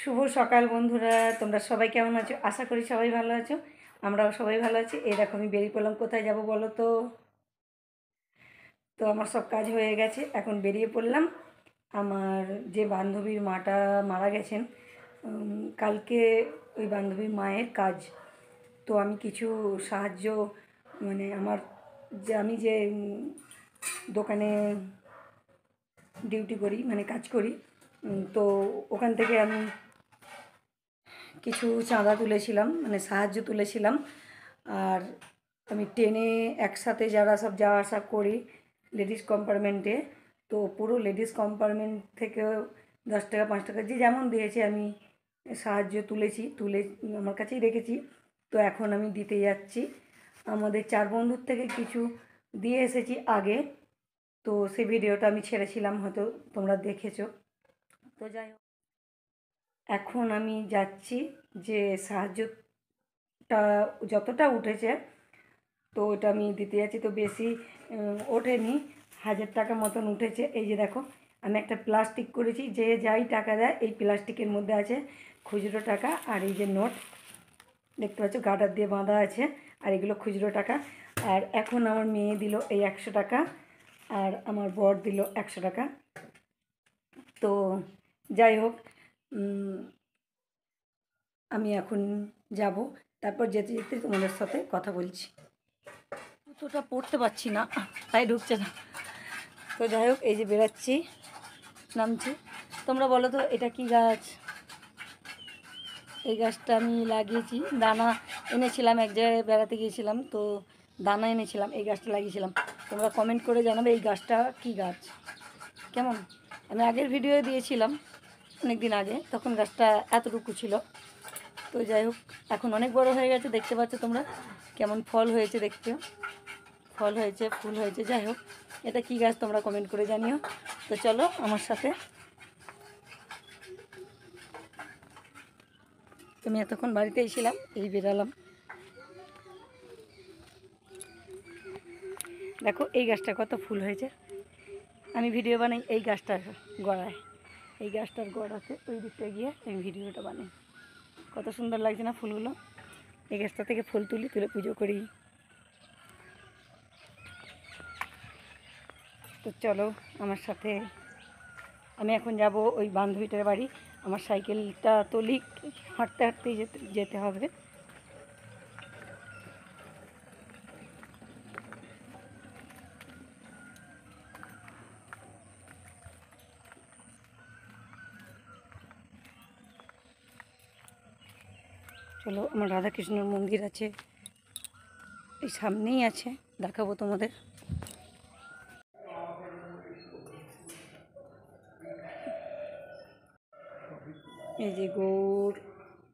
শুভ সকাল বন্ধুরা, তোমরা সবাই কেমন আছো? আশা করি সবাই ভালো আছো। আমরাও সবাই ভালো আছি। এই দেখো আমি বেরিয়ে পড়লাম। কোথায় যাব বলো তো? তো আমার সব কাজ হয়ে গেছে, এখন বেরিয়ে পড়লাম। আমার যে বান্ধবীর মাটা মারা গেছেন, কালকে ওই বান্ধবীর মায়ের কাজ। তো আমি কিছু সাহায্য, মানে আমি যে দোকানে ডিউটি করি, মানে কাজ করি, তো ওখান থেকে আমি কিছু চাঁদা তুলেছিলাম, মানে সাহায্য তুলেছিলাম। আর আমি ট্রেনে একসাথে যারা সব যাওয়া আসা করি লেডিস কম্পার্টমেন্টে, তো পুরো লেডিস কম্পার্টমেন্ট থেকে 10 টাকা 5 টাকা যে যেমন দিয়েছে আমি সাহায্য তুলে আমার কাছেই রেখেছি। তো এখন আমি দিতে যাচ্ছি। আমাদের 4 বন্ধুর থেকে কিছু দিয়ে এসেছি আগে, তো সেই ভিডিওটা আমি ছেড়েছিলাম, হয়তো তোমরা দেখেছো। তো যাই হোক, এখন আমি যাচ্ছি যে সাহায্যটা যতটা উঠেছে, তো ওটা আমি দিতে যাচ্ছি। তো বেশি ওঠেনি, 1000 টাকা মতন উঠেছে। এই যে দেখো, আমি একটা প্লাস্টিক করেছি, যে যাই টাকা দেয় এই প্লাস্টিকের মধ্যে আছে খুচরো টাকা, আর এই যে নোট দেখতে পাচ্ছ গার্ডার দিয়ে বাঁধা আছে, আর এগুলো খুচরো টাকা। আর এখন আমার মেয়ে দিল এই 100 টাকা, আর আমার বর দিল 100 টাকা। তো যাই হোক, আমি এখন যাব, তারপর যেতে যেতে তোমাদের সাথে কথা বলছি। অতটা পড়তে পারছি না, তাই ঢুকছে না। তো যাই হোক, এই যে বেরাচ্ছি, নামছি। তোমরা বলো তো এটা কি গাছ? এই গাছটা আমি লাগিয়েছি, দানা এনেছিলাম, এক জায়গায় বেড়াতে গিয়েছিলাম, তো দানা এনেছিলাম, এই গাছটা লাগিয়েছিলাম। তোমরা কমেন্ট করে জানাবে এই গাছটা কি গাছ, কেমন? আমি আগের ভিডিও দিয়েছিলাম অনেক দিন আগে, তখন গাছটা এতটুকু ছিল। তো যাই হোক, এখন অনেক বড় হয়ে গেছে, দেখতে পাচ্ছ তোমরা কেমন ফল হয়েছে, দেখতেও ফল হয়েছে, ফুল হয়েছে। যাই হোক, এটা কি গাছ তোমরা কমেন্ট করে জানিও। তো চলো আমার সাথে। তুমি এতক্ষণ বাড়িতেই ছিলাম, এই বেরালাম। দেখো এই গাছটা কত ফুল হয়েছে। আমি ভিডিও বানাই এই গাছটার গোড়ায়, এই গাছটার গোড়াতে ওই দিকটা গিয়ে আমি ভিডিওটা বানাই। কত সুন্দর লাগছে না ফুলগুলো? এই গাছটা থেকে ফুল তুলে পুজো করি। তো চলো আমার সাথে। আমি এখন যাব ওই বান্ধবীটার বাড়ি। আমার সাইকেলটা তো লিক, হাঁটতে হাঁটতেই যেতে হবে। চলো, আমার রাধাকৃষ্ণর মন্দির আছে এই সামনেই আছে, দেখাবো তোমাদের। এই যে গৌর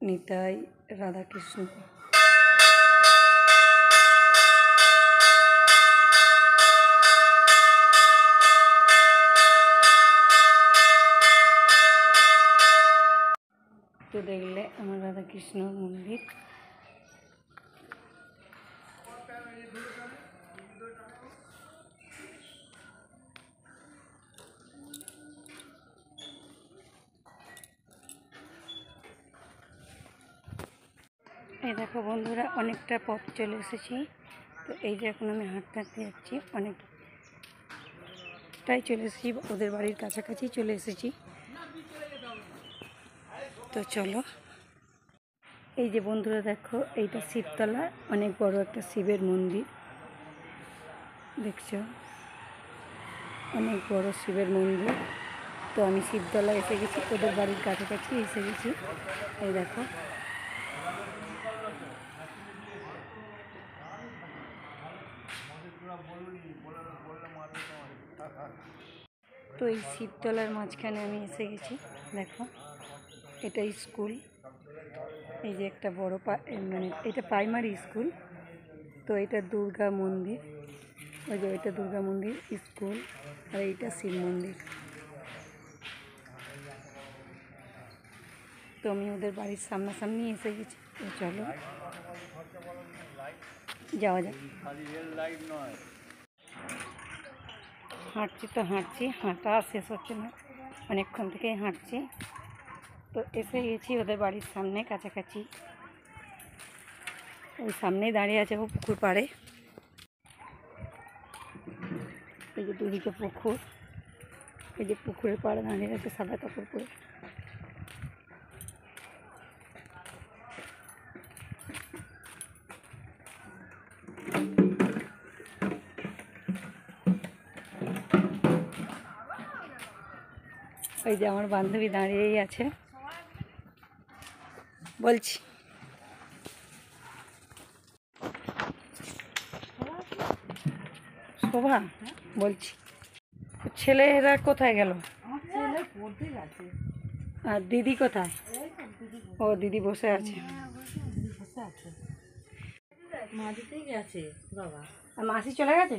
নিতাই রাধাকৃষ্ণ। তো দেখলে আমার রাধাকৃষ্ণ মন্দির। এই দেখো বন্ধুরা, অনেকটা পথ চলে এসেছি। তো এই যে এখন আমি হাঁটতে হাঁটতে যাচ্ছি, অনেকটাই চলে এসেছি, ওদের বাড়ির কাছাকাছি চলে এসেছি। তো চলো, এই যে বন্ধুরা দেখো, এইটা শিবতলা, অনেক বড় একটা শিবের মন্দির, দেখছো অনেক বড় শিবের মন্দির। তো আমি শিবতলা এসে গেছি, ওদের বাড়ির কাছাকাছি এসে গেছি। এই দেখো, তো এই শিবতলার মাঝখানে আমি এসে গেছি। দেখো, এটা স্কুল। এই যে একটা বড় মানে এটা প্রাইমারি স্কুল। তো এটা দুর্গা মন্দির, ওই যে ওইটা দুর্গা মন্দির স্কুল, আর এইটা শিব মন্দির। তো আমি ওদের বাড়ির সামনাসামনি এসে গেছি। তো চলো যাওয়া যাক। হাঁটছি তো হাঁটছি, হাঁটা শেষ হচ্ছে না, অনেকক্ষণ থেকেই হাঁটছি। তো এসে গেছি ওদের বাড়ির সামনে কাছাকাছি, ওই সামনেই দাঁড়িয়ে আছে ও পুকুর পাড়ে। এই যে দুদিকে পুকুর, এই যে পুকুরের পাড়ে দাঁড়িয়ে আছে সাদা কাপড় পরে। ওই যে আমার বান্ধবী দাঁড়িয়েই আছে, বলছি শোভা, বলছি ছেলেরা কোথায় গেল? আর দিদি কোথায়? ও দিদি বসে আছে। আর মাসি চলে গেছে?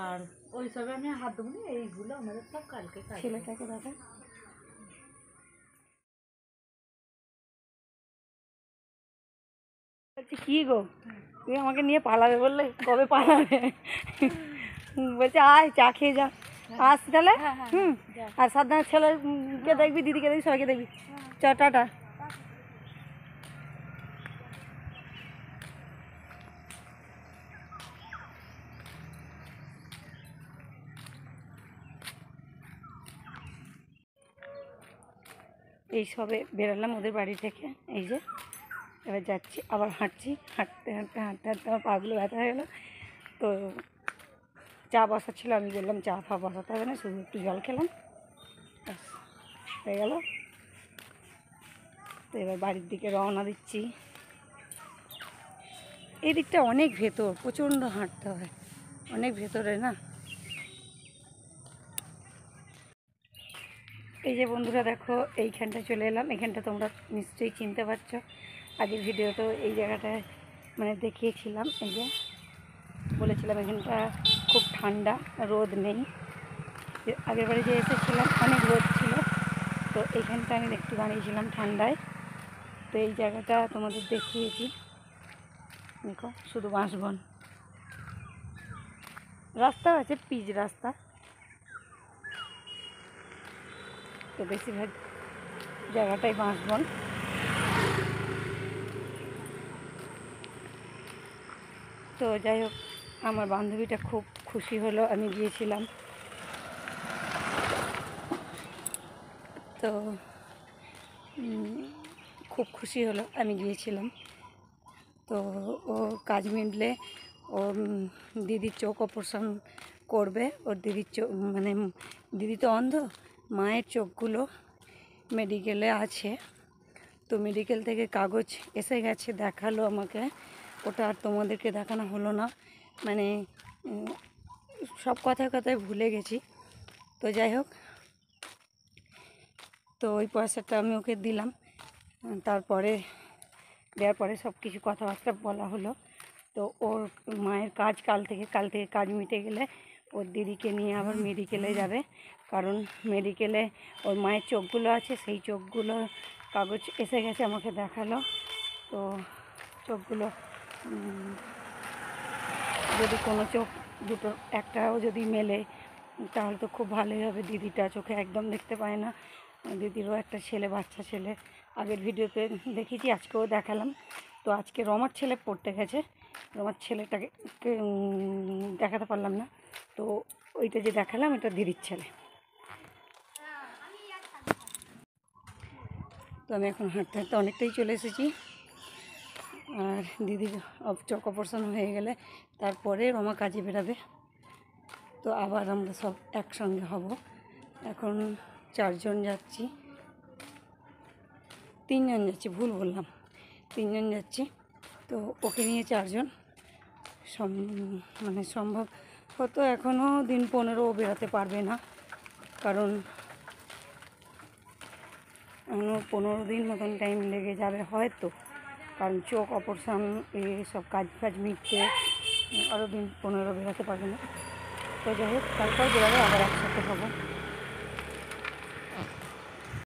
আর ওই সবে আমি হাত দেবো না, এইগুলো আমাদের সব কালকে ছেলেটাকে দেখা। বলছি কি গো, তুমি আমাকে নিয়ে পালাবে বললে, কবে পালাবে? বলছে আয় চা খেয়ে যা, আসছি তাহলে। আর সাবধানে ছেলেকে দেখবি, দিদিকে দেখবি, সবাইকে দেখবি। চ টাটা। এই সবে বেরোলাম ওদের বাড়ি থেকে, এই যে এবার যাচ্ছি, আবার হাঁটছি, হাঁটতে হাঁটতে হাঁটতে হাঁটতে আমার পাগুলো ব্যথা হয়ে গেলো। তো চা বসাচ্ছিল, আমি বললাম চা ফা বসাতে হবে না, শুধু একটু জল খেলাম, ব্যাস হয়ে গেল। তো এবার বাড়ির দিকে রওনা দিচ্ছি। এই দিকটা অনেক ভেতর, প্রচণ্ড হাঁটতে হয়, অনেক ভেতরে না। এই যে বন্ধুরা দেখো, এইখানটা চলে এলাম। এখানটা তোমরা নিশ্চয়ই চিনতে পারছো, আগের ভিডিও তো এই জায়গাটায় মানে দেখিয়েছিলাম। এই যে বলেছিলাম এখানটা খুব ঠান্ডা, রোদ নেই। আগের বারে যে এসেছিলাম অনেক রোদ ছিল, তো এইখানটা আমি একটু দাঁড়িয়েছিলাম ঠান্ডায়। তো এই জায়গাটা তোমাদের দেখিয়েছি, দেখো শুধু বাঁশবন, রাস্তা আছে পিচ রাস্তা, তো বেশিরভাগ জায়গাটাই বাঁশবন। তো যাই হোক, আমার বান্ধবীটা খুব খুশি হলো আমি গিয়েছিলাম। তো খুব খুশি হলো আমি গিয়েছিলাম। তো ও কাজ মিটলে ও দিদির চোখ অপারেশন করবে। ওর দিদির চোখ মানে দিদি তো অন্ধ, মায়ের চোখগুলো মেডিকেলে আছে। তো মেডিকেল থেকে কাগজ এসে গেছে, দেখালো আমাকে। ওটা আর তোমাদেরকে দেখানো হলো না, মানে সব কথায় কথায় ভুলে গেছি। তো যাই হোক, তো ওই পয়সাটা আমি ওকে দিলাম। তারপরে দেওয়ার পরে সব কিছু কথাবার্তা বলা হলো। তো ওর মায়ের কাজ কাল থেকে কাজ মিটে গেলে ওর দিদিকে নিয়ে আবার মেডিকেলে যাবে, কারণ মেডিকেলে ওর মায়ের চোখগুলো আছে, সেই চোখগুলো কাগজ এসে গেছে, আমাকে দেখালো। তো চোখগুলো যদি কোনো চোখ দুটো একটাও যদি মেলে তাহলে তো খুব ভালোই হবে। দিদিটা চোখে একদম দেখতে পায় না, দিদিরও একটা ছেলে, বাচ্চা ছেলে, আগের ভিডিওতে দেখেছি, আজকেও দেখালাম। তো আজকে রমার ছেলে পড়তে গেছে, রমার ছেলেটাকে দেখাতে পারলাম না। তো ওইটা যে দেখালাম এটা দিদির ছেলে। তো আমি এখন হাঁটতে হাঁটতে অনেকটাই চলে এসেছি। আর দিদির চোখ অপারেশন হয়ে গেলে তারপরে রমা কাজে বেরাবে, তো আবার আমরা সব একসঙ্গে হব। এখন 4 জন যাচ্ছি, 3 জন যাচ্ছি, ভুল বললাম, 3 জন যাচ্ছি। তো ওকে নিয়ে 4 জন মানে সম্ভব হতো এখনও দিন 15 বেরোতে পারবে না, কারণ এখনও 15 দিন মতন টাইম লেগে যাবে হয়তো, কারণ চোখ অপারেশন এসব কাজ মিটতে আরও দিন 15 বেরোতে পারবে না। তো যাই হোক, তারপর বেরোবে, আবার একসাথে হবো।